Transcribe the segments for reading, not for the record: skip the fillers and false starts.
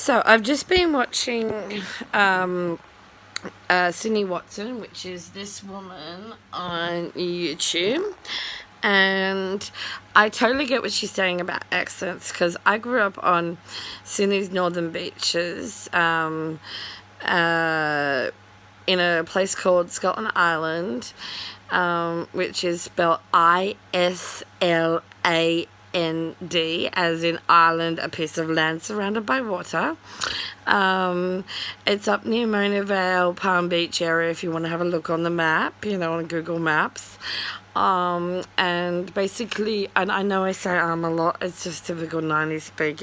So I've just been watching Sydney Watson, which is this woman on YouTube, and I totally get what she's saying about accents because I grew up on Sydney's northern beaches in a place called Scotland Island, which is spelled ISLAND, as in Ireland, a piece of land surrounded by water. It's up near Mona Vale, Palm Beach area if you want to have a look on the map, on Google Maps. And basically, and I know I say a lot, it's just typical 90s speak,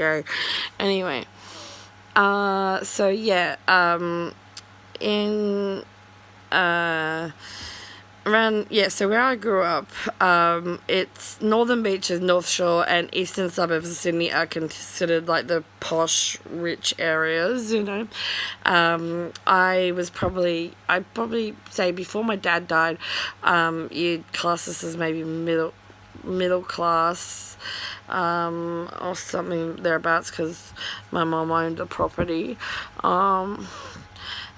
Anyway, so yeah, so where I grew up, it's Northern Beaches, North Shore, and eastern suburbs of Sydney are considered like the posh, rich areas. I'd probably say before my dad died, you'd class this as maybe middle class, or something thereabouts, because my mum owned a property,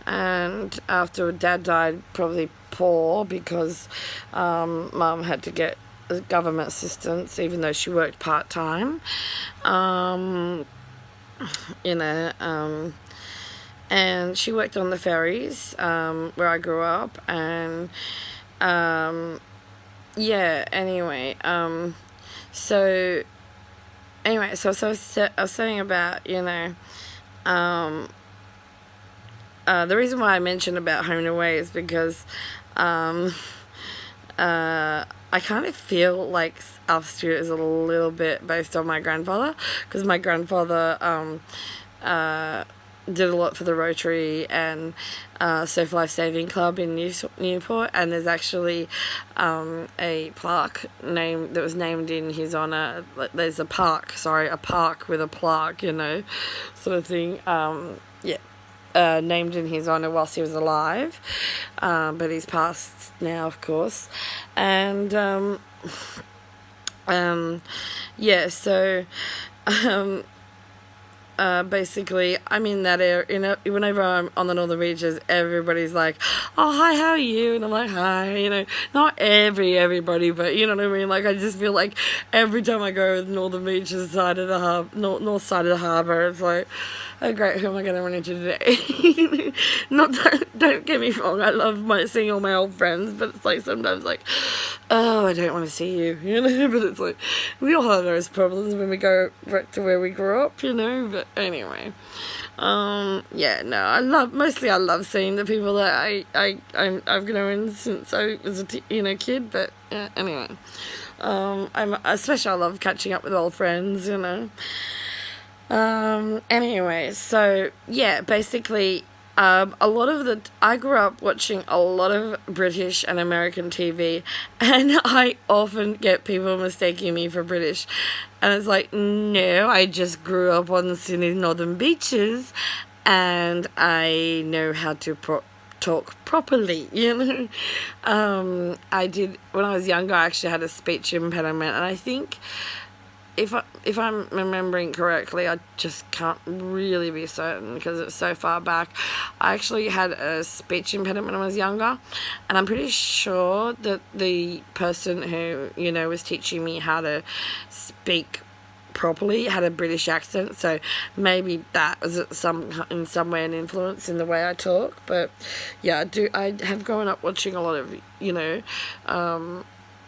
and after dad died, probably poor, because mum had to get government assistance even though she worked part-time, and she worked on the ferries where I grew up, and so I was saying about the reason why I mentioned about home and away is because I kind of feel like Alpha Stuart is a little bit based on my grandfather, because my grandfather did a lot for the Rotary and Surf Life Saving Club in Newport, and there's actually a plaque that was named in his honour. There's a park with a plaque, sort of thing. Named in his honour whilst he was alive, but he's passed now, of course. And basically, I'm in that area. Whenever I'm on the northern beaches, everybody's like, "Oh, hi, how are you?" And I'm like, "Hi," not everybody, but you know what I mean. Like, I just feel like every time I go to the northern beaches side of the north side of the harbour, it's like, oh great, who am I going to run into today? Don't get me wrong, I love seeing all my old friends, but it's like sometimes like, oh, I don't want to see you, but it's like, we all have those problems when we go back to where we grew up, but anyway, I love seeing the people that I've known since I was a kid, but anyway, I love catching up with old friends, anyway, so yeah, basically, I grew up watching a lot of British and American TV, and I often get people mistaking me for British, and it's like, no, I just grew up on Sydney's northern beaches, and I know how to talk properly, I did, when I was younger, I actually had a speech impediment, and I think, if I'm remembering correctly, I just can't really be certain because it's so far back. I actually had a speech impediment when I was younger, and I'm pretty sure that the person who, was teaching me how to speak properly had a British accent, so maybe that was in some way an influence in the way I talk. But yeah, I have grown up watching a lot of,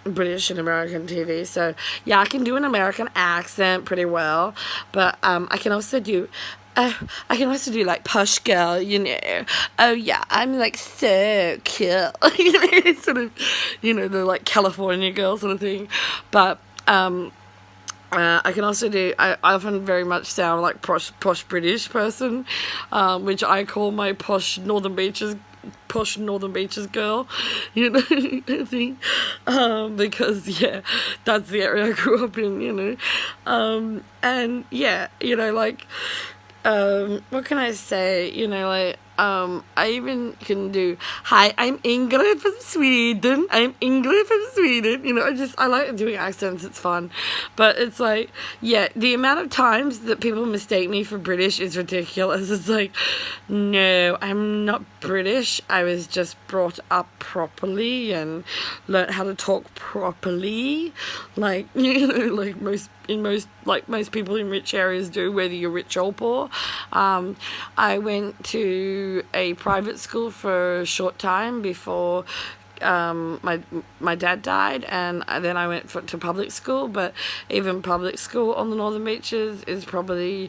British and American TV, so yeah, I can do an American accent pretty well, but I can also do like posh girl, oh yeah, I'm like so cute, sort of, the like California girl sort of thing. But I can also do, I often very much sound like posh British person, which I call my posh Northern Beaches girl, thing, because yeah, that's the area I grew up in, and yeah, what can I say, I even can do, hi, I'm Ingrid from Sweden. I'm Ingrid from Sweden. You know, I like doing accents. It's fun. But it's like, yeah, the amount of times that people mistake me for British is ridiculous. It's like, no, I'm not British. I was just brought up properly and learned how to talk properly. Like, you know, like most people in rich areas do, whether you're rich or poor. I went to a private school for a short time before my dad died, and then I went to public school. But even public school on the Northern Beaches is probably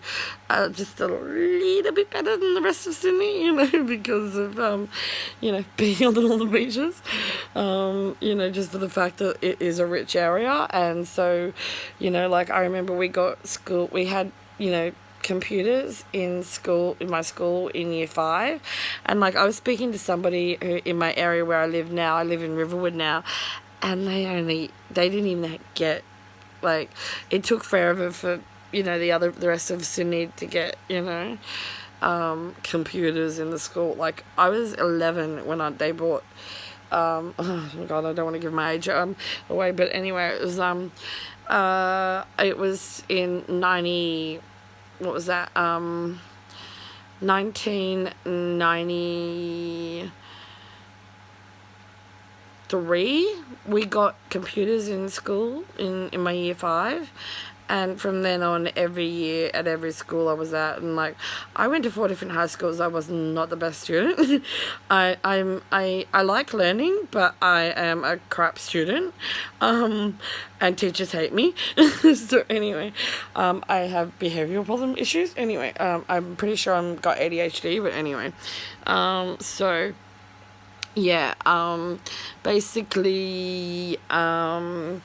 just a little bit better than the rest of Sydney, you know, because of you know, being on the Northern Beaches, you know, just for the fact that it is a rich area. And so, you know, like, I remember we had, you know, computers in my school in year 5, and like, I was speaking to somebody who, in my area where I live now, I live in Riverwood now, and they didn't even get, like, it took forever for, you know, the rest of Sydney to get, you know, computers in the school. Like, I was 11 when they bought oh my god, I don't want to give my age away, but anyway, it was in 90, what was that, 1993, we got computers in school in my year 5. And from then on, every year at every school I was at, and like, I went to 4 different high schools. I was not the best student. I like learning, but I am a crap student, and teachers hate me. So anyway, I have behavioural problem issues. Anyway, I'm pretty sure I've got ADHD, but anyway, so yeah, basically, yeah,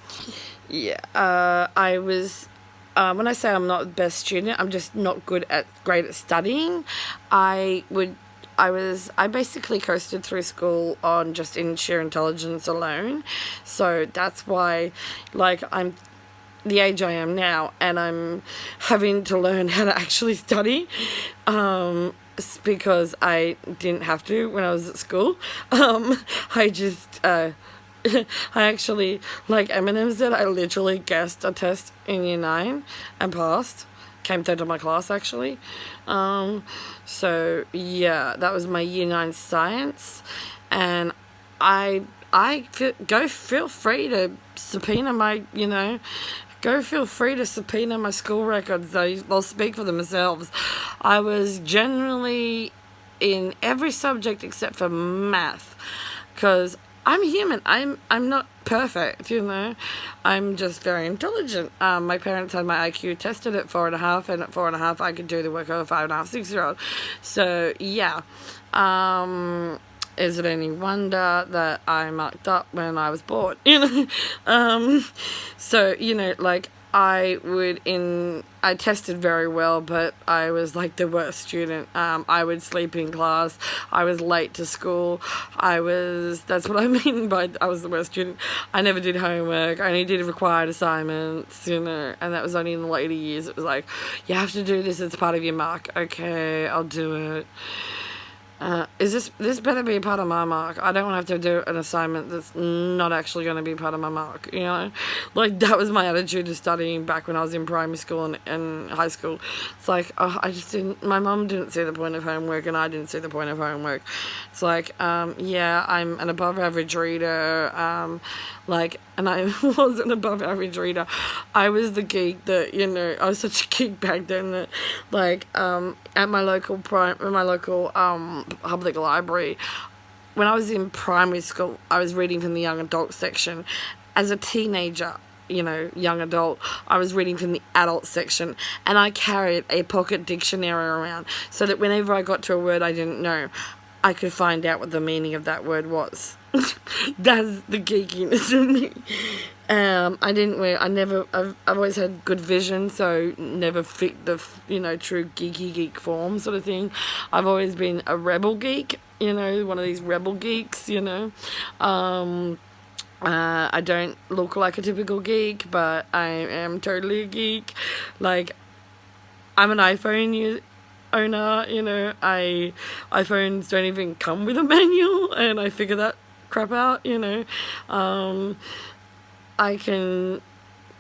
I was, when I say I'm not the best student, I'm just not great at studying. I basically coasted through school on just in sheer intelligence alone. So that's why, like, I'm the age I am now, and I'm having to learn how to actually study, because I didn't have to when I was at school. I just, I actually, like Eminem said, I literally guessed a test in year 9 and passed. Came third in my class, actually. So yeah, that was my year 9 science, and feel free to subpoena my, you know, feel free to subpoena my school records. They'll speak for themselves. I was generally in every subject except for math, because I'm human. I'm not perfect, you know. I'm just very intelligent. My parents had my IQ tested at 4.5, and at 4.5 I could do the work of a 5.5, 6-year-old. So yeah, is it any wonder that I mucked up when I was born? You know, so, you know, like, I tested very well, but I was like the worst student. I would sleep in class. I was late to school. That's what I mean by I was the worst student. I never did homework. I only did required assignments, you know, and that was only in the later years. It was like, you have to do this, it's part of your mark. Okay, I'll do it. This better be a part of my mark. I don't want to have to do an assignment that's not actually going to be part of my mark, you know? Like, that was my attitude to studying back when I was in primary school and high school. It's like, my mum didn't see the point of homework, and I didn't see the point of homework. It's like, yeah, I'm an above average reader, and I was an above average reader. I was the geek that, you know, I was such a geek back then that, like, at my local public library, when I was in primary school, I was reading from the young adult section. As a teenager, you know, young adult, I was reading from the adult section, and I carried a pocket dictionary around so that whenever I got to a word I didn't know, I could find out what the meaning of that word was. That's the geekiness of me. I've always had good vision, so never fit the, you know, true geek form sort of thing. I've always been a rebel geek, you know, one of these rebel geeks, you know. I don't look like a typical geek, but I am totally a geek. Like, I'm an iPhone user. owner, you know, iPhones don't even come with a manual, and I figure that crap out, you know. I can,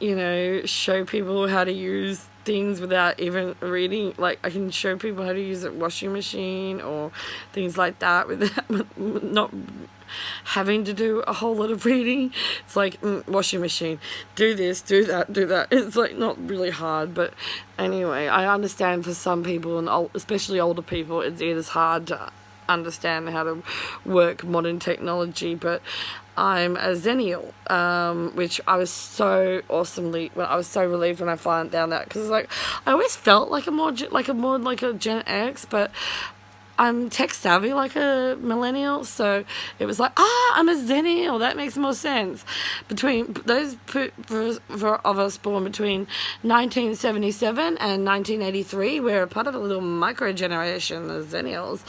you know, show people how to use things without even reading. Like, I can show people how to use a washing machine or things like that without not having to do a whole lot of reading. It's like, washing machine, do this, do that, do that. It's like not really hard, but anyway, I understand for some people, and especially older people, it is hard to understand how to work modern technology. But I'm a Zennial, which I was so I was so relieved when I found out, because like I always felt like a more like a Gen X, but I'm tech savvy like a millennial, so it was like, I'm a Zennial. That makes more sense. Between those of us born between 1977 and 1983, we're a part of a little micro generation, the Zennials.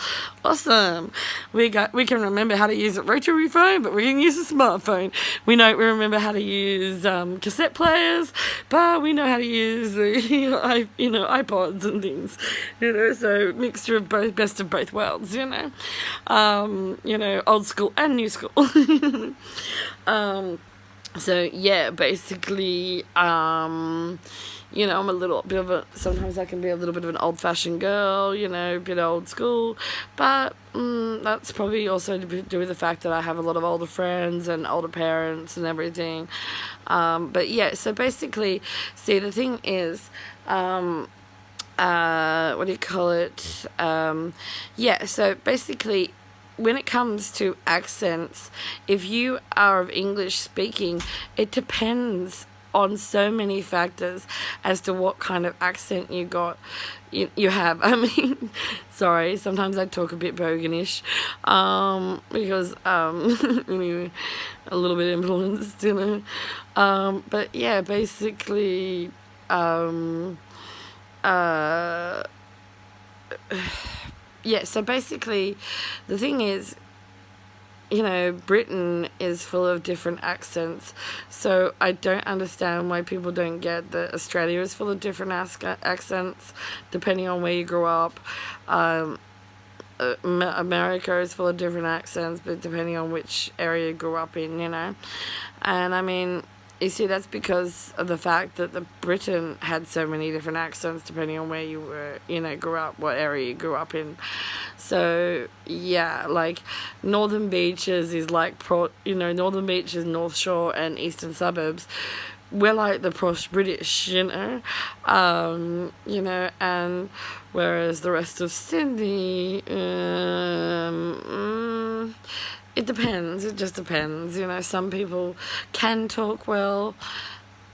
Awesome. We can remember how to use a rotary phone, but we can use a smartphone. We remember how to use cassette players, but we know how to use iPods and things. You know, so mixture of both, best of both worlds, you know. Old school and new school. So yeah, basically, I'm a little bit of sometimes I can be a little bit of an old-fashioned girl, you know, a bit old school, but that's probably also to do with the fact that I have a lot of older friends and older parents and everything. But yeah, so basically, see, the thing is, what do you call it? So basically, when it comes to accents, if you are of English speaking, it depends on so many factors as to what kind of accent you have. I mean, sorry, sometimes I talk a bit boganish, because anyway, a little bit influenced, you know. But yeah, basically, so basically, the thing is, you know, Britain is full of different accents, so I don't understand why people don't get that Australia is full of different accents, depending on where you grew up. America is full of different accents, but depending on which area you grew up in, you know. And I mean, you see, that's because of the fact that Britain had so many different accents depending on where you were, you know, grew up, what area you grew up in. So, yeah, like, Northern Beaches is like, Northern Beaches, North Shore and Eastern Suburbs. We're like the posh British, you know, and whereas the rest of Sydney, it depends. It just depends. You know, some people can talk well,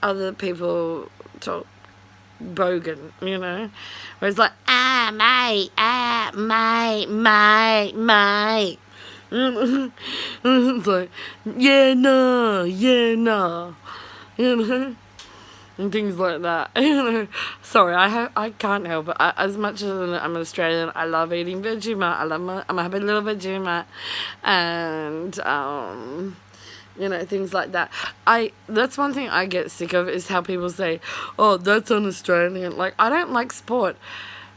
other people talk bogan, you know. Where it's like, mate, mate. It's like, yeah, no. You know. And things like that. You know, sorry, I can't help it. As much as I'm an Australian, I love eating Vegemite. I'm a happy little Vegemite, and you know, things like that. That's one thing I get sick of, is how people say, "Oh, that's un-Australian." Like, I don't like sport.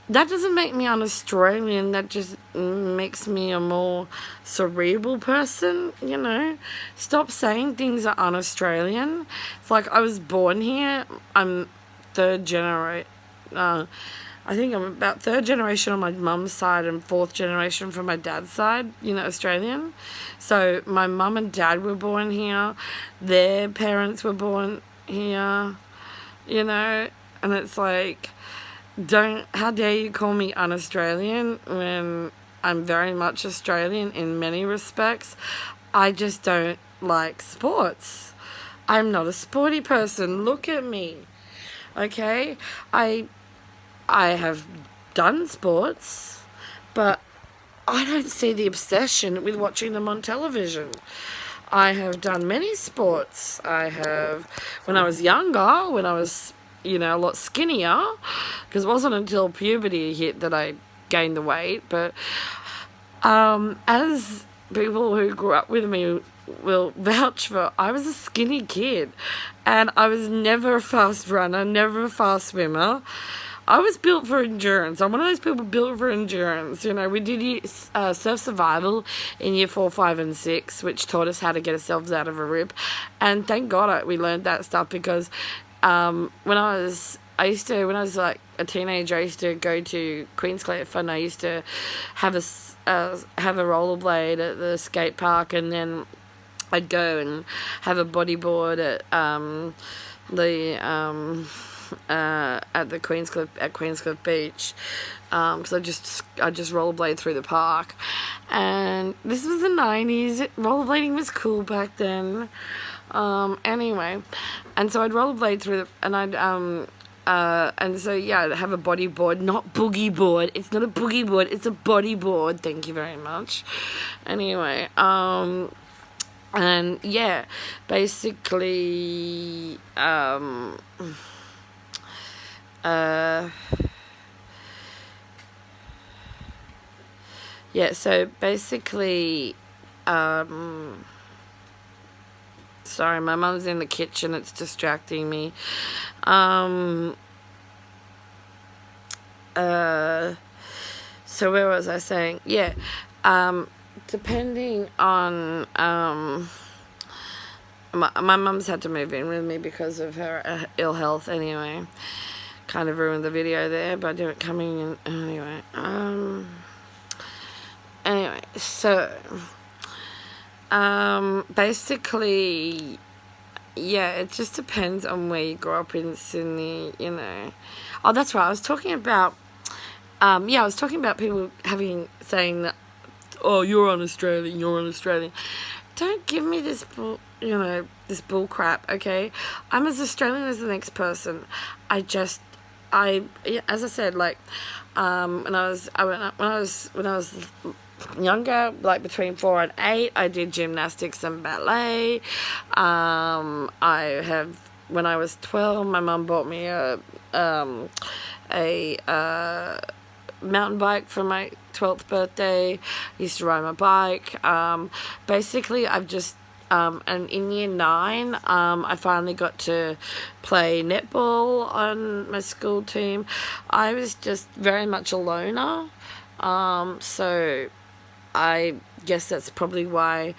That doesn't make me un-Australian. That just makes me a more cerebral person, you know. Stop saying things are un-Australian. It's like, I was born here. I'm third generation. I think I'm about third generation on my mum's side and fourth generation from my dad's side, you know, Australian. So my mum and dad were born here. Their parents were born here, you know. And it's like, how dare you call me un-Australian when I'm very much Australian in many respects. I just don't like sports. I'm not a sporty person. Look at me. Okay? I have done sports, but I don't see the obsession with watching them on television. I have done many sports. When I was younger, when I was, you know, a lot skinnier, because it wasn't until puberty hit that I gained the weight. But as people who grew up with me will vouch for, I was a skinny kid, and I was never a fast runner, never a fast swimmer. I was built for endurance. I'm one of those people built for endurance. You know, we did surf survival in year 4, 5, and 6, which taught us how to get ourselves out of a rip. And thank God we learned that stuff, because when I was like a teenager, I used to go to Queenscliff, and I used to have a rollerblade at the skate park, and then I'd go and have a bodyboard at the Queenscliff Beach, because I just rollerblade through the park. And this was the 90s. Rollerblading was cool back then. Anyway, and so I'd rollerblade through and I'd and so yeah, I'd have a bodyboard, not boogie board. It's not a boogie board, it's a bodyboard. Thank you very much. Anyway, and yeah, basically, yeah, so basically, sorry, my mum's in the kitchen, it's distracting me. So where was I saying? Yeah, depending on, my mum's had to move in with me because of her ill health anyway. Kind of ruined the video there by coming in anyway. Anyway, so basically, yeah, it just depends on where you grow up in Sydney, you know. Oh, that's right, I was talking about people saying that, oh, you're Australian. Don't give me this bull crap, okay? I'm as Australian as the next person. As I said, like, when I was younger, like between 4 and 8, I did gymnastics and ballet. When I was 12, my mum bought me a mountain bike for my 12th birthday. I used to ride my bike. Basically, I've just and in year 9, I finally got to play netball on my school team. I was just very much a loner, so I guess that's probably why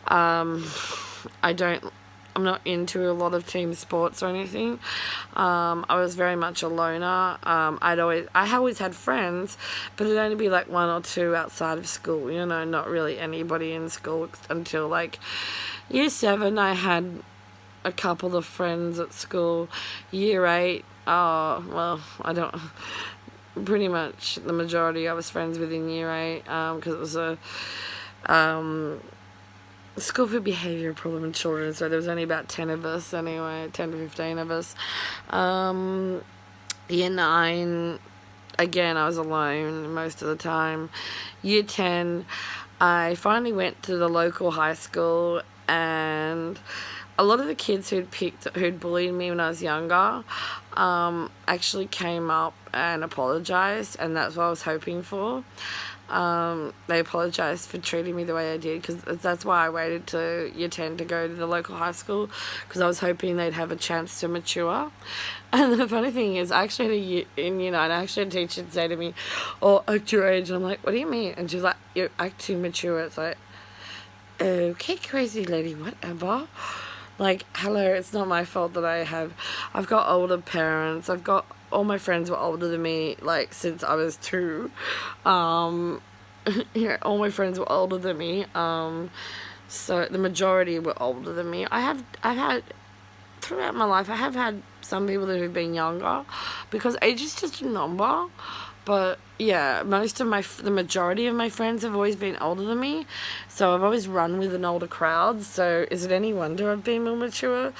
I'm not into a lot of team sports or anything. I was very much a loner. I always had friends, but it'd only be like 1 or 2 outside of school, you know, not really anybody in school until like year 7. I had a couple of friends at school. Year 8, pretty much the majority I was friends with in year 8, because it was a school for behaviour problem in children, so there was only about 10 of us anyway, 10 to 15 of us. Year 9, again, I was alone most of the time. Year 10, I finally went to the local high school, and a lot of the kids who'd bullied me when I was younger actually came up and apologised, and that's what I was hoping for. They apologised for treating me the way they did, because that's why I waited to year 10 to go to the local high school, because I was hoping they'd have a chance to mature. And the funny thing is, I actually in year 9, I actually had a teacher say to me, oh, act your age. And I'm like, what do you mean? And she's like, you act too mature. It's like, okay, crazy lady, whatever. Like, hello, it's not my fault that I've got older parents. All my friends were older than me, like, since I was 2. All my friends were older than me. So the majority were older than me. I've had, throughout my life, I have had some people that have been younger, because age is just a number. But yeah, the majority of my friends have always been older than me, so I've always run with an older crowd. So is it any wonder I've been more mature?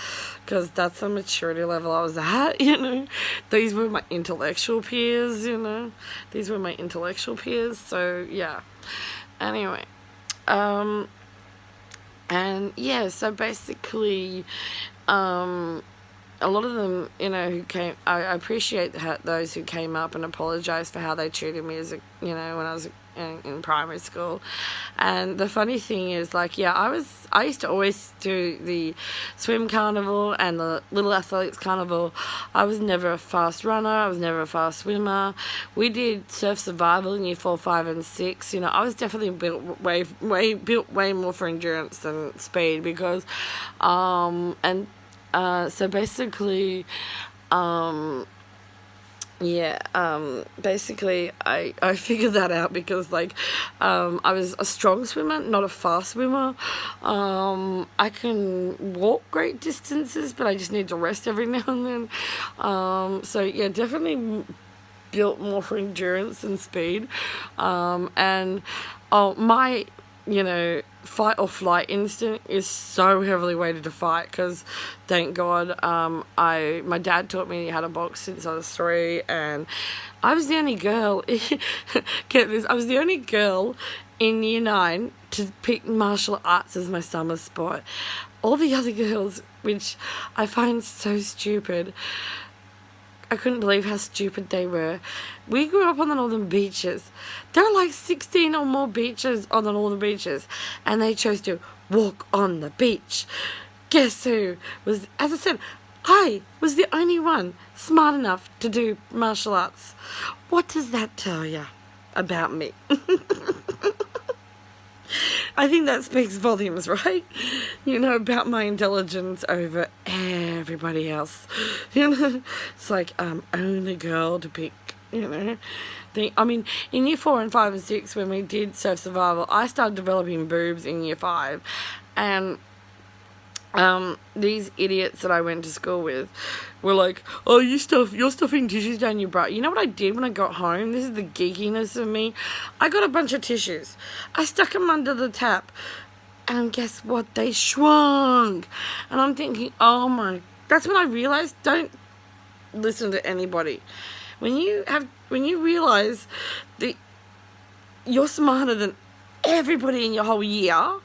Because that's the maturity level I was at, you know. These were my intellectual peers, you know. So yeah. Anyway, and yeah, so basically, a lot of them, who came, I appreciate those who came up and apologized for how they treated me as when I was in primary school. And the funny thing is, I used to always do the swim carnival and the little athletics carnival. I was never a fast runner. I was never a fast swimmer. We did surf survival in year 4, 5, and 6. I was definitely built way more for endurance than speed, because so basically, basically I figured that out because I was a strong swimmer, not a fast swimmer. I can walk great distances, but I just need to rest every now and then. So yeah, definitely built more for endurance than speed. And my fight or flight instinct is so heavily weighted to fight, because thank God my dad taught me how to box since I was 3, and I was the only girl get this, I was the only girl in year 9 to pick martial arts as my summer sport. All the other girls, which I find so stupid, I couldn't believe how stupid they were. We grew up on the northern beaches. There are like 16 or more beaches on the northern beaches, and they chose to walk on the beach. Guess who was, as I said, I was the only one smart enough to do martial arts. What does that tell you about me? I think that speaks volumes, right? About my intelligence over everybody else. It's like only girl to pick, in year 4 and 5 and 6, when we did surf survival, I started developing boobs in year 5, and these idiots that I went to school with were like, oh, you're stuffing tissues down your bra. You know what I did when I got home? This is the geekiness of me. I got a bunch of tissues. I stuck them under the tap, and guess what? They shrunk. And I'm thinking, oh my, that's when I realized, don't listen to anybody. When you realize that you're smarter than everybody in your whole year,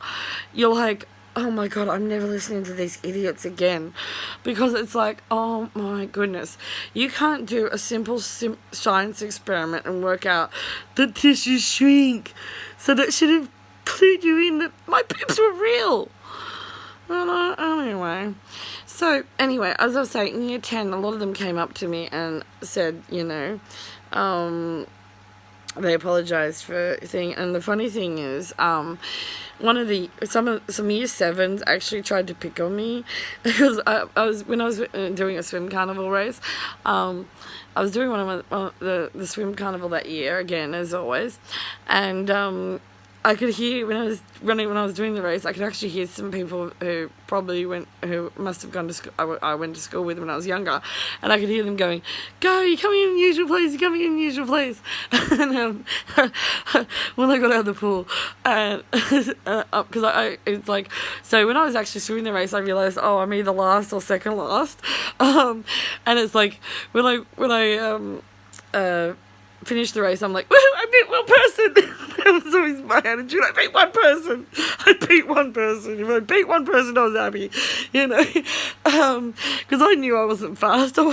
you're like, oh my God, I'm never listening to these idiots again. Because it's like, oh my goodness, you can't do a simple science experiment and work out that tissues shrink. So that should have clued you in that my boobs were real. Anyway, as I was saying, in year 10, a lot of them came up to me and said, they apologized for a thing. And the funny thing is, some year 7s actually tried to pick on me because when I was doing a swim carnival race, I was doing one of the swim carnival that year again, as always, and I could hear when I was doing the race, I could actually hear some people who must have gone to school. I went to school with when I was younger, and I could hear them going, "Go, you're coming in the usual place. You're coming in the usual place." And when I got out of the pool, and because it's like, so when I was actually swimming the race, I realized, oh, I'm either last or second last, and it's like when I finished the race, I'm like, woo, I beat one person. That was always my attitude. I beat one person. If I beat one person, I was happy, because I knew I wasn't fast. I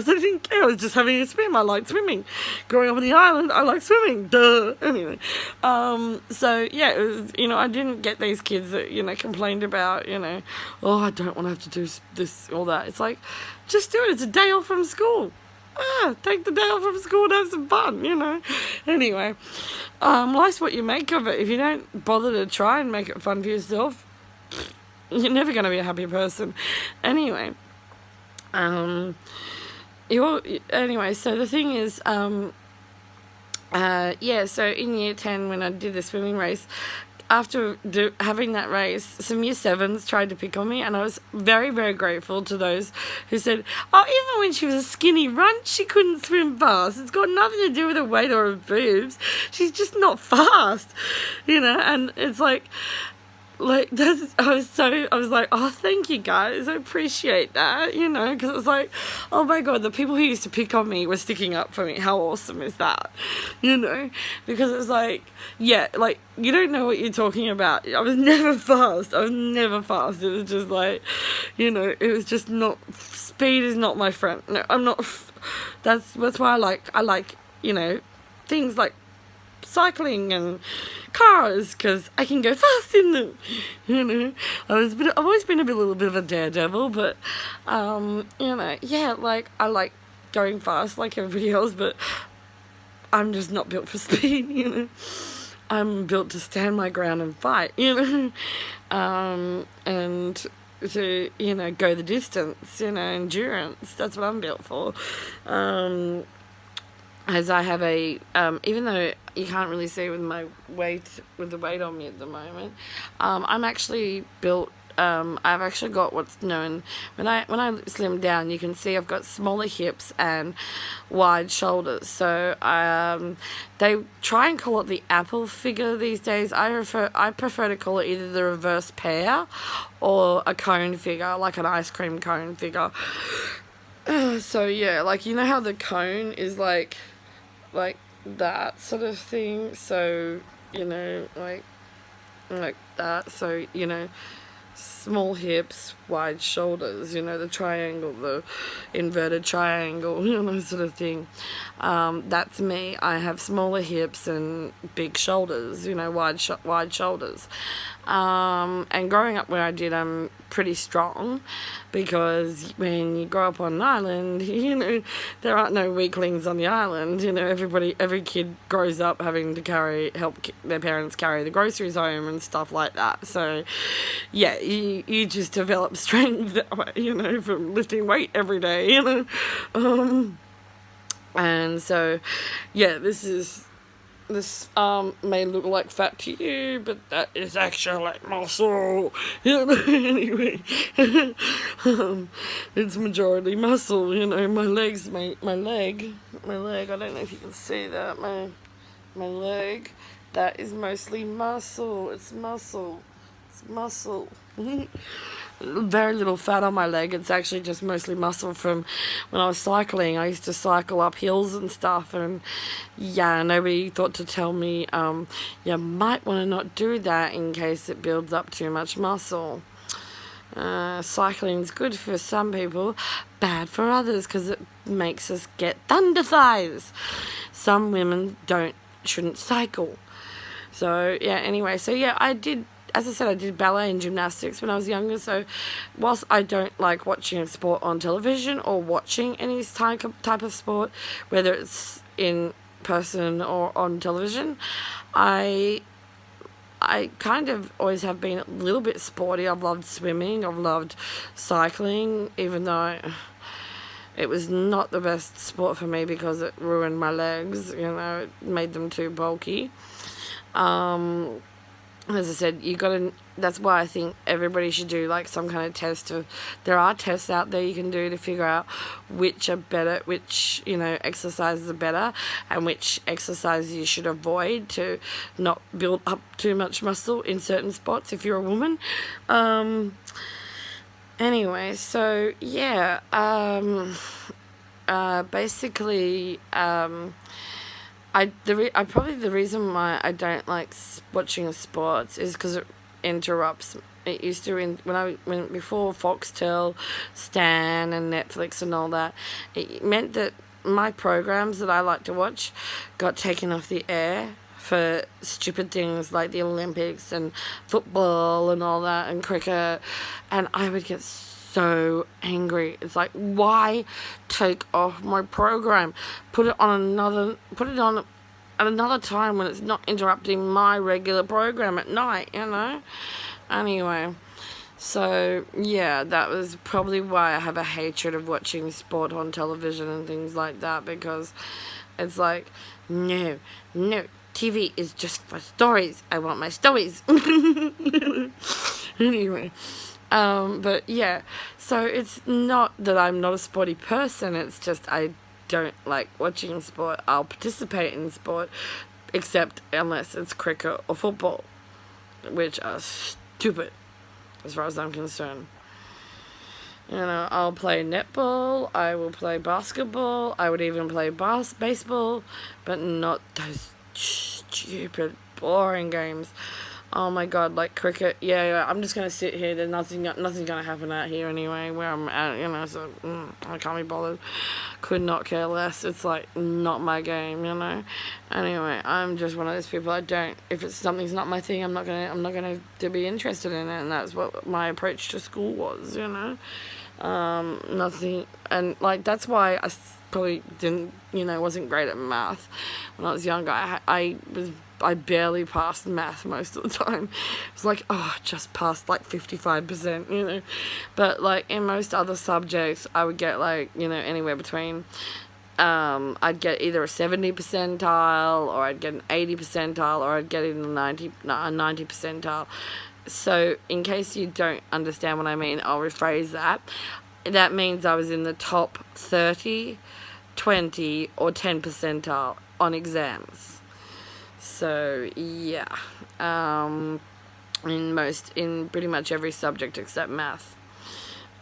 didn't care. I was just having a swim. I liked swimming. Growing up on the island, I liked swimming. Duh. Anyway, so yeah, it was, I didn't get these kids that complained about, oh, I don't want to have to do this or that. It's like, just do it. It's a day off from school. Take the day off from school and have some fun, Anyway, life's what you make of it. If you don't bother to try and make it fun for yourself, you're never going to be a happy person. Anyway, so the thing is, so in year 10, when I did the swimming race, after having that race, some year 7s tried to pick on me, and I was very, very grateful to those who said, oh, even when she was a skinny runt, she couldn't swim fast. It's got nothing to do with her weight or her boobs. She's just not fast, and it's like, like, I was like, oh, thank you guys, I appreciate that, you know, because it was like, oh my god, the people who used to pick on me were sticking up for me. How awesome is that, you know? Because it was like, yeah, like, you don't know what you're talking about. I was never fast. It was just like, you know, it was just not, speed is not my friend. No, I'm not, that's why I like, you know, things like cycling and cars, because I can go fast in them, you know. I've always been a little bit of a daredevil, but you know, yeah, like, I like going fast like everybody else, but I'm just not built for speed, you know. I'm built to stand my ground and fight, you know, and to, you know, go the distance, you know, endurance. That's what I'm built for. As I have a, even though you can't really see with the weight on me at the moment, I'm actually built, I've actually got what's known, when I slim down, you can see I've got smaller hips and wide shoulders. So, they try and call it the apple figure these days. I prefer to call it either the reverse pear or a cone figure, like an ice cream cone figure. So yeah, like, you know how the cone is like that sort of thing, so, you know, like that, so, you know, small hips, wide shoulders, you know, the triangle, the inverted triangle, you know, sort of thing. That's me. I have smaller hips and big shoulders, you know, wide shoulders. And growing up where I did, I'm pretty strong, because when you grow up on an island, you know, there aren't no weaklings on the island. You know, every kid grows up having to help their parents carry the groceries home and stuff like that. So, yeah, you just develop strength that way, you know, from lifting weight every day, you know. And so, yeah, this may look like fat to you, but that is actually like muscle, you know. Anyway, it's majority muscle, you know. My leg, I don't know if you can see that, my leg, that is mostly muscle. It's muscle. Very little fat on my leg. It's actually just mostly muscle from when I was cycling. I used to cycle up hills and stuff, and yeah, nobody thought to tell me, you might want to not do that in case it builds up too much muscle. Cycling's good for some people, bad for others, because it makes us get thunder thighs. Some women shouldn't cycle. So yeah, anyway, so yeah, as I said, I did ballet and gymnastics when I was younger, so whilst I don't like watching a sport on television or watching any type of sport, whether it's in person or on television, I kind of always have been a little bit sporty. I've loved swimming, I've loved cycling, even though it was not the best sport for me because it ruined my legs, you know, it made them too bulky. As I said, that's why I think everybody should do like some kind of test. There are tests out there you can do to figure out which are better, which, you know, exercises are better, and which exercises you should avoid to not build up too much muscle in certain spots if you're a woman. Anyway, so yeah, basically, the reason why I don't like watching sports is because it interrupts. It used to when before Foxtel, Stan, and Netflix and all that. It meant that my programs that I like to watch got taken off the air for stupid things like the Olympics and football and all that and cricket, and I would get so angry. It's like, why take off my program? Put it on at another time when it's not interrupting my regular program at night, you know? Anyway, so yeah, that was probably why I have a hatred of watching sport on television and things like that, because it's like, no, TV is just for stories. I want my stories. Anyway, but yeah, so it's not that I'm not a sporty person, it's just I don't like watching sport. I'll participate in sport, except unless it's cricket or football, which are stupid, as far as I'm concerned. You know, I'll play netball, I will play basketball, I would even play baseball, but not those stupid, boring games. Oh my god, like cricket. Yeah, I'm just gonna sit here. There's nothing's gonna happen out here anyway, where I'm at, you know, so I can't be bothered. Could not care less. It's like not my game, you know. Anyway, I'm just one of those people. If it's something's not my thing, I'm not gonna to be interested in it, and that's what my approach to school was, you know. Nothing, and like that's why I probably didn't, you know, wasn't great at math when I was younger. I barely passed math most of the time. It's like, oh, just passed like 55%, you know. But like in most other subjects, I would get like, you know, anywhere between, I'd get either a 70 percentile, or I'd get an 80 percentile, or I'd get in a 90 percentile. So in case you don't understand what I mean, I'll rephrase that. That means I was in the top 30, 20, or 10 percentile on exams. So yeah, in pretty much every subject except math.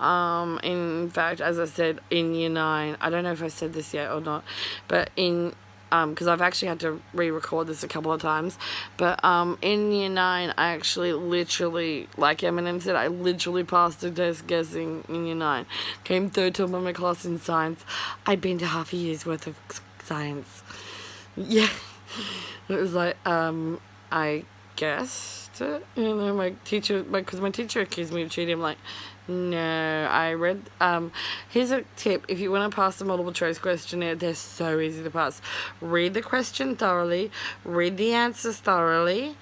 In fact, as I said, in year 9, I don't know if I said this yet or not, but because I've actually had to re-record this a couple of times, but in year 9, I actually literally, like Eminem said, I literally passed the test guessing in year 9. Came third top of my class in science. I'd been to half a year's worth of science. Yeah. It was like, I guessed, you know, because my teacher accused me of cheating. I'm like, no, I read, here's a tip. If you want to pass the multiple choice questionnaire, they're so easy to pass. Read the question thoroughly, read the answers thoroughly,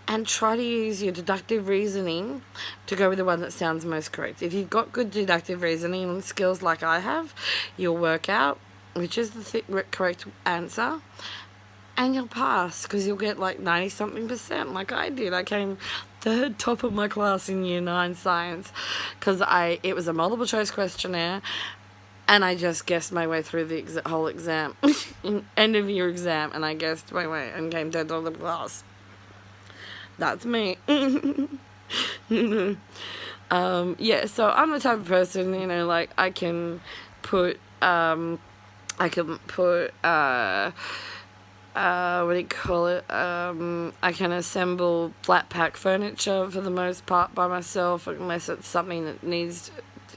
and try to use your deductive reasoning to go with the one that sounds most correct. If you've got good deductive reasoning skills like I have, you'll work out which is the correct answer, and you'll pass, because you'll get like 90-something% like I did. I came third top of my class in year 9 science, because it was a multiple choice questionnaire, and I just guessed my way through the whole exam, end of year exam, and I guessed my way and came third top of the class. That's me. You know. Yeah, so I'm the type of person, you know, like I can put what do you call it? I can assemble flat pack furniture for the most part by myself, unless it's something that needs,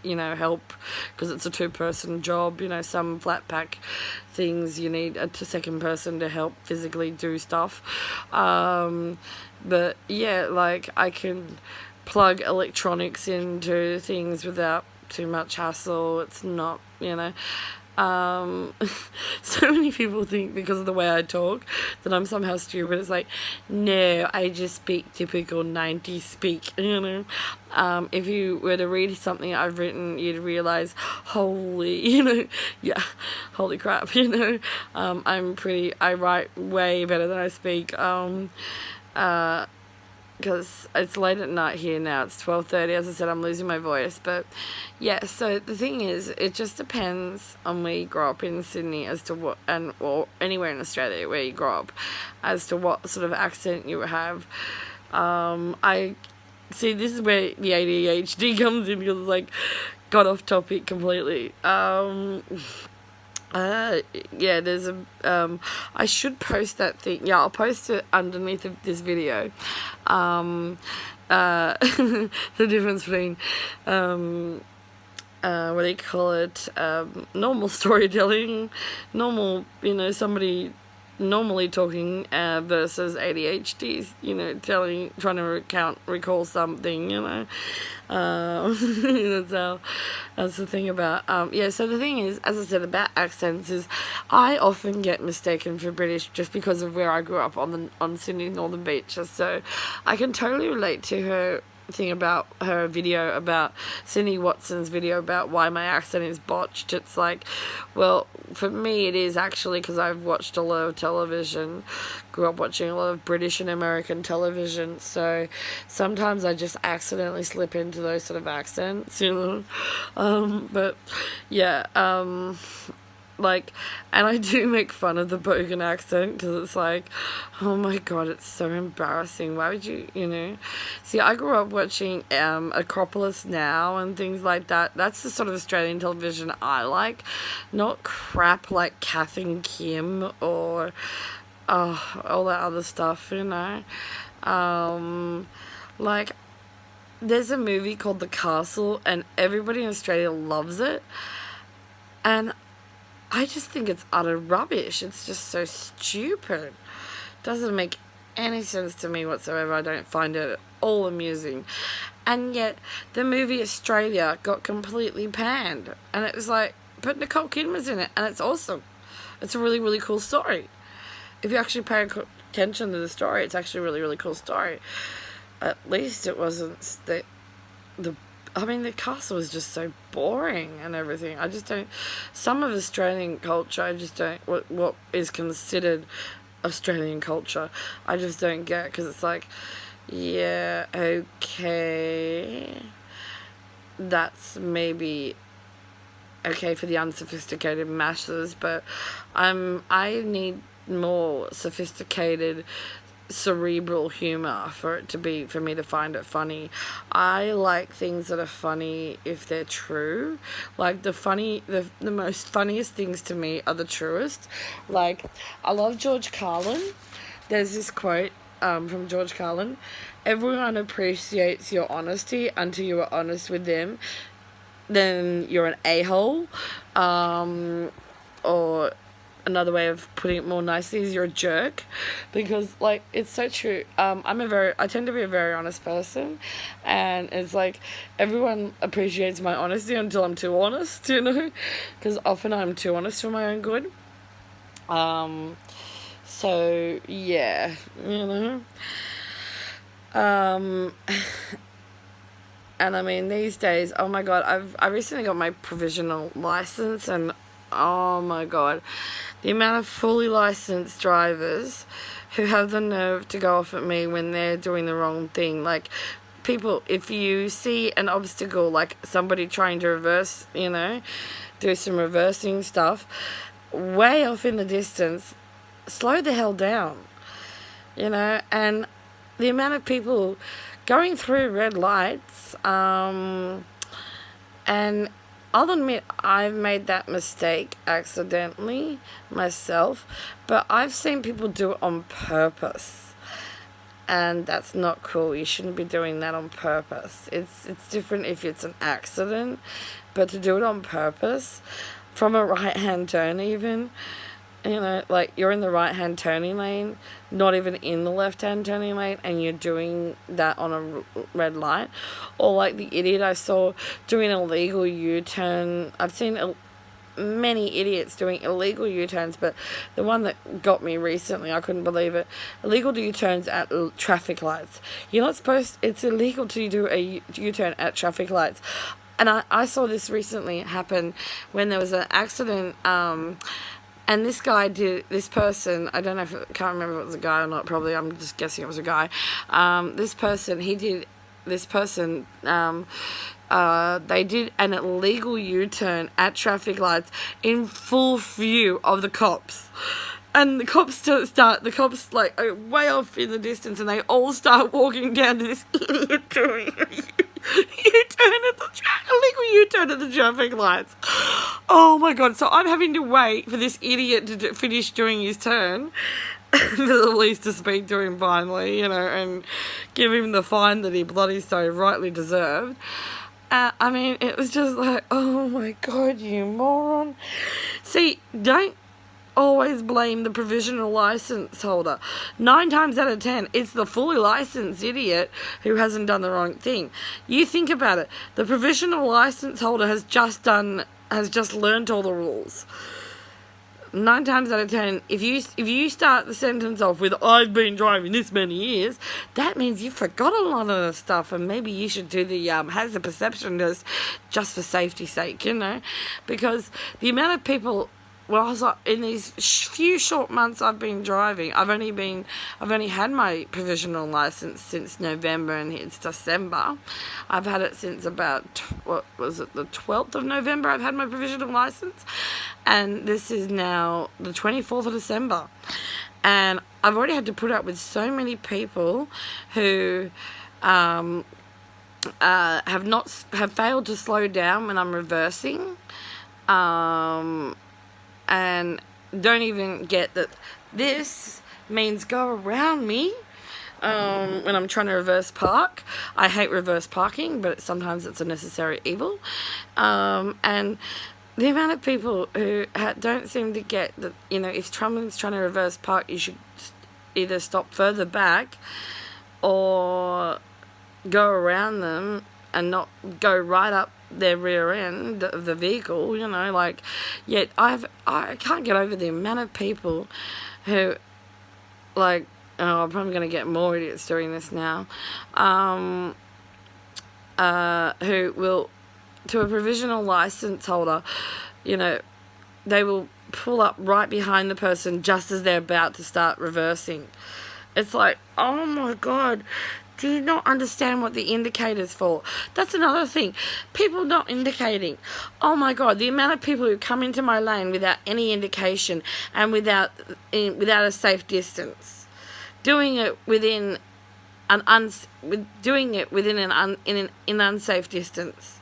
you know, help, because it's a 2-person job. You know, some flat pack things you need a second person to help physically do stuff. But yeah, like I can plug electronics into things without too much hassle. It's not, you know. So many people think because of the way I talk that I'm somehow stupid. It's like, no, I just speak typical 90s speak, you know. If you were to read something I've written, you'd realize, holy, you know, yeah, holy crap, you know. I write way better than I speak. Because it's late at night here now. It's 12:30. As I said, I'm losing my voice. But yeah, so the thing is, it just depends on where you grow up in Sydney as to what, or anywhere in Australia where you grow up, as to what sort of accent you have. I see, this is where the ADHD comes in, because it's like got off topic completely. Yeah, there's I should post that thing. Yeah, I'll post it underneath of this video. The difference between, what do you call it, normal storytelling, normal, you know, somebody normally talking, versus ADHD, you know, trying to recall something, you know. That's the thing about, yeah, so the thing is, as I said about accents, is I often get mistaken for British just because of where I grew up on Sydney's northern beaches. So I can totally relate to her thing about her video, about Cindy Watson's video about why my accent is botched. It's like, well, for me it is actually because I've watched a lot of television, grew up watching a lot of British and American television, so sometimes I just accidentally slip into those sort of accents, you know. But yeah, like, and I do make fun of the Bogan accent because it's like, oh my god, it's so embarrassing. Why would you, see, I grew up watching Acropolis Now and things like that. That's the sort of Australian television I like, not crap like Kath and Kim or all that other stuff, like, there's a movie called The Castle and everybody in Australia loves it, and I just think it's utter rubbish. It's just so stupid. Doesn't make any sense to me whatsoever. I don't find it at all amusing. And yet, the movie Australia got completely panned. And it was like, but Nicole Kidman's in it, and it's awesome. It's a really, really cool story. If you actually pay attention to the story, it's actually a really, really cool story. At least it wasn't the castle was just so boring and everything. I just don't. Some of Australian culture, I just don't. What is considered Australian culture, I just don't get, because it's like, yeah, okay, that's maybe okay for the unsophisticated masses, but I need more sophisticated cerebral humor for me to find it funny. I like things that are funny if they're true. Like the most funniest things to me are the truest. Like, I love George Carlin. There's this quote from George Carlin: everyone appreciates your honesty until you are honest with them, then you're an a-hole. Or another way of putting it more nicely is you're a jerk, because like, it's so true. I tend to be a very honest person, and it's like everyone appreciates my honesty until I'm too honest, because often I'm too honest for my own good. So yeah, and I mean, these days, oh my god, I recently got my provisional license, and oh my god, the amount of fully licensed drivers who have the nerve to go off at me when they're doing the wrong thing. Like, people, if you see an obstacle, like somebody trying to reverse, do some reversing stuff, way off in the distance, slow the hell down, and the amount of people going through red lights, and I'll admit I've made that mistake accidentally myself, but I've seen people do it on purpose, and that's not cool. You shouldn't be doing that on purpose. It's different if it's an accident, but to do it on purpose, from a right-hand turn even, like, you're in the right-hand turning lane, not even in the left-hand turning lane, and you're doing that on a red light. Or like the idiot I saw doing an illegal U-turn. I've seen many idiots doing illegal U-turns, but the one that got me recently, I couldn't believe it. Illegal U-turns at traffic lights. You're not supposed. It's illegal to do a U-turn at traffic lights. And I saw this recently happen when there was an accident. And this person, I don't know can't remember if it was a guy or not, probably, I'm just guessing it was a guy. They did an illegal U-turn at traffic lights in full view of the cops. And the cops like are way off in the distance, and they all start walking down to this idiot doing illegal U-turn at the traffic lights. Oh my god, so I'm having to wait for this idiot to finish doing his turn for the police to speak to him finally, and give him the fine that he bloody so rightly deserved. I mean, it was just like, oh my god, you moron. See, don't always blame the provisional license holder. 9 times out of 10, it's the fully licensed idiot who hasn't done the wrong thing. You think about it. The provisional license holder has just learned all the rules. 9 times out of 10, if you start the sentence off with "I've been driving this many years," that means you forgot a lot of the stuff, and maybe you should do the hazard perception test just for safety's sake, because the amount of people well, I was like, in these few short months I've been driving, I've only had my provisional license since November, and it's December. I've had it since about, what was it, the 12th of November I've had my provisional license, and this is now the 24th of December. And I've already had to put up with so many people who have failed to slow down when I'm reversing, and don't even get that this means go around me when I'm trying to reverse park. I hate reverse parking, but sometimes it's a necessary evil. And the amount of people who don't seem to get that, if someone's trying to reverse park, you should either stop further back or go around them and not go right up their rear end of the vehicle, yet I can't get over the amount of people who, I'm probably going to get more idiots doing this now, who will, to a provisional license holder, they will pull up right behind the person just as they're about to start reversing. It's like, oh my God, do you not understand what the indicator's for? That's another thing. People not indicating. Oh my God, the amount of people who come into my lane without any indication and without a safe distance, doing it within an unsafe distance.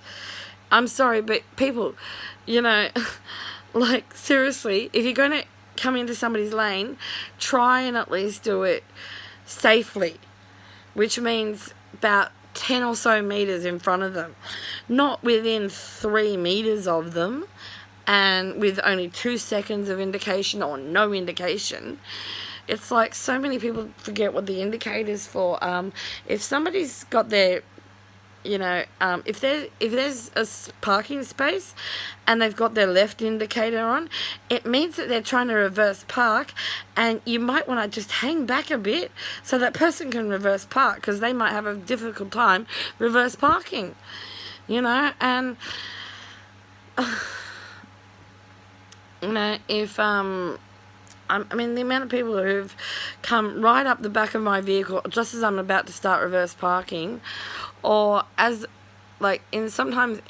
I'm sorry, but people, seriously, if you're going to come into somebody's lane, try and at least do it safely, which means about 10 or so meters in front of them, not within 3 meters of them, and with only 2 seconds of indication or no indication. It's like so many people forget what the indicator's for. If somebody's got their, if there's a parking space and they've got their left indicator on, it means that they're trying to reverse park, and you might want to just hang back a bit so that person can reverse park, because they might have a difficult time reverse parking, and if the amount of people who've come right up the back of my vehicle just as I'm about to start reverse parking, or if, sometimes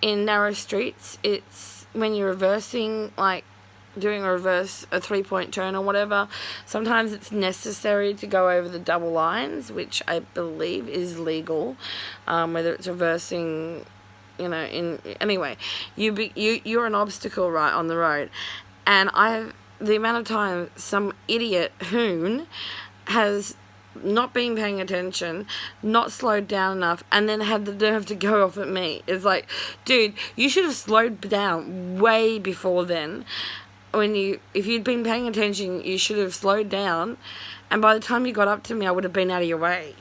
in narrow streets, it's when you're reversing, doing a 3-point turn or whatever, sometimes it's necessary to go over the double lines, which I believe is legal, whether it's reversing, you're an obstacle right on the road. And the amount of time some idiot hoon has not been paying attention, not slowed down enough, and then had the nerve to go off at me. It's like, dude, you should have slowed down way before then. If you'd been paying attention, you should have slowed down, and by the time you got up to me, I would have been out of your way.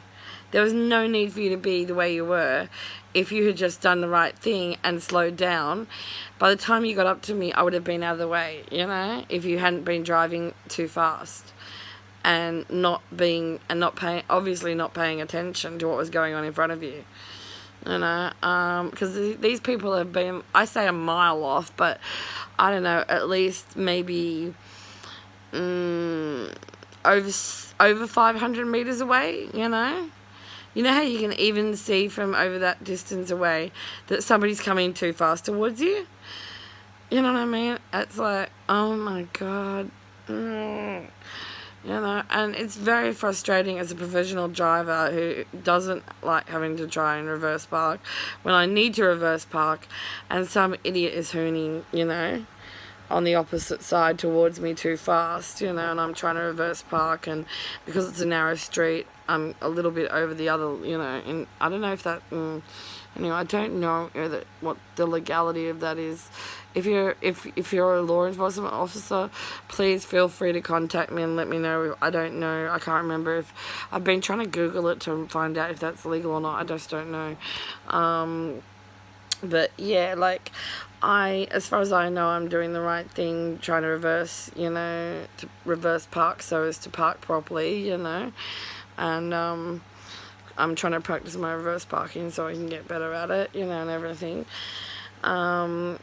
There was no need for you to be the way you were. If you had just done the right thing and slowed down, by the time you got up to me, I would have been out of the way, if you hadn't been driving too fast and obviously not paying attention to what was going on in front of you, because these people have been, I say a mile off, but I don't know, at least maybe over 500 meters away, You know how you can even see from over that distance away that somebody's coming too fast towards you? You know what I mean? It's like, oh my God. And it's very frustrating as a professional driver who doesn't like having to try and reverse park when I need to reverse park, and some idiot is hooning, on the opposite side towards me too fast, and I'm trying to reverse park, and because it's a narrow street, I'm a little bit over the other, and I don't know if that, I don't know what the legality of that is. If you're a law enforcement officer, please feel free to contact me and let me know. I don't know. I can't remember if I've been trying to Google it to find out if that's legal or not. I just don't know. But yeah, as far as I know, I'm doing the right thing, trying to reverse, to reverse park so as to park properly, and I'm trying to practice my reverse parking so I can get better at it, you know, and everything. And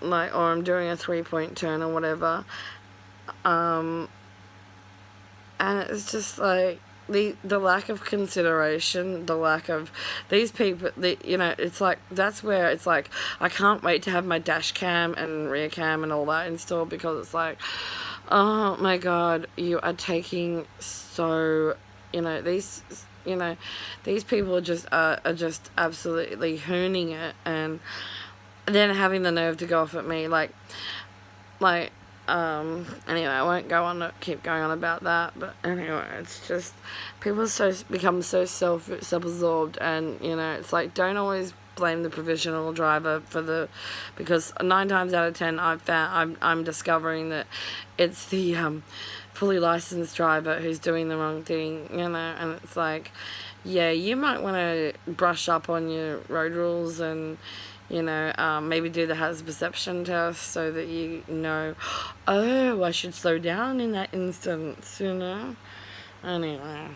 like, or I'm doing a 3-point turn or whatever. And it's just like the lack of consideration, the lack of these people, you know, it's like, that's where it's like, I can't wait to have my dash cam and rear cam and all that installed, because it's like, oh my God, you are taking so, you know, these people are just absolutely hooning it, and then having the nerve to go off at me, like, anyway, I won't keep going on about that, but anyway, it's just, people become so self-absorbed, and, you know, it's like, don't always blame the provisional driver because 9 times out of 10 I'm discovering that it's the fully licensed driver who's doing the wrong thing, you know, and it's like, yeah, you might want to brush up on your road rules and, you know, maybe do the hazard perception test so that you know, oh, I should slow down in that instance, you know. Anyway.